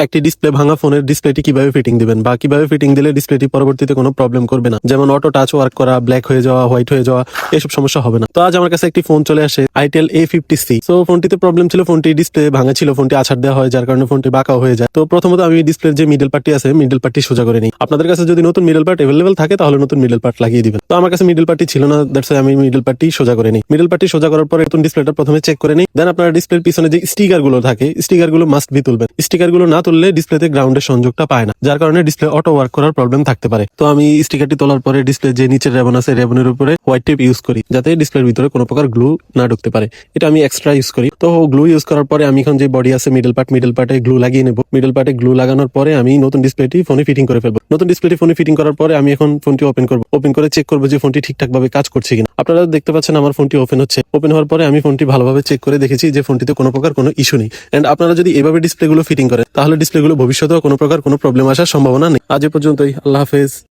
একটি ডিসপ্লে ভাঙা ফোনের ডিসপ্লেটি কিভাবে ফিটিং দিবেন বা কিভাবে ফিটিং দিলে ডিসপ্লেটি পরবর্তীতে কোনো প্রবলেম করবে না, যেমন অটো টাচ ওয়ার্ক করা, ব্ল্যাক হয়ে যাওয়া, হোয়াইট হয়ে যাওয়া, এসব সমস্যা হবে না। তো আজ আমার কাছে একটি ফোন চলে আসে আইটেল A50C। তো ফোনটিতে প্রবলেম ছিল, ফোনটি ডিসপ্লে ভাঙা ছিল, ফোনটি আছাড় দেওয়া হয় যার কারণে ফোনটি বাঁকাও হয়ে যায়। তো প্রথমত আমি ডিসপ্লের যে মিডল পার্টটি আছে মিডল পার্টটি সোজা করে নিই। আপনাদের কাছে যদি নতুন মিডল পার্ট অ্যাভেলেবল থাকে তাহলে নতুন মিডল পার্ট লাগিয়ে দিবেন। তো আমার কাছে মিডল পার্টটি ছিল না, দ্যাটস ওয়াই আমি মিডল পার্টটি সোজা করে নিই। মিডল পার্টটি সোজা করার পরে নতুন ডিসপ্লেটা প্রথমে চেক করে নিই। দেন আপনার ডিসপ্লের পিছনে যে স্টিকার গুলো থাকে স্টিকার গুলো মাস্ট বি তুলবেন। স্টিকার গুলো না তুললে ডিসপ্লেতে গ্রাউন্ডের সংযোগটা পায় না, যার কারণে ডিসপ্লে অটো ওয়ার্ক করার প্রবলেম থাকতে পারে। তো আমি স্টিকারটি তোলার পরে ডিসপ্লে যে নিচের রেবন আছে রেবনের উপরে হোয়াইট টেপ ইউজ করি, যাতে ডিসপ্লের ভিতরে কোনো প্রকার গ্লু না ঢুকতে পারে। এটা আমি এক্সট্রা ইউজ করি। তো গ্লু ইউজ করার পরে আমি এখন যে বডি আছে মিডল পার্টে গ্লু লাগিয়ে নেব। মিডল পার্টে গ্লু লাগানোর পরে আমি নতুন ডিসপ্লেটি ফোনে ফিটিং করে ফেলবো। নতুন ডিসপ্লেটি ফোনে ফিটিং করার পরে আমি এখন ফোনটি ওপেন করবো। ওপেন করে চেক করবো যে ফোনটি ঠিকঠাক ভাবে কাজ করছে কিনা। আপনারা দেখতে পাচ্ছেন আমার ফোনটি ওপেন হচ্ছে। ওপেন হওয়ার পরে আমি ফোনটি ভালোভাবে চেক করে দেখেছি যে ফোনটিতে কোনো প্রকার কোনো ইস্যু নেই। এন্ড আপনারা যদি এভাবে ডিসপ্লেগুলো ফিটিং করেন তাহলে ডিসপ্লেগুলো ভবিষ্যতেও কোনো প্রকার কোনো প্রবলেম আসার সম্ভাবনা নেই। আজ এ পর্যন্তই। আল্লাহ হাফেজ।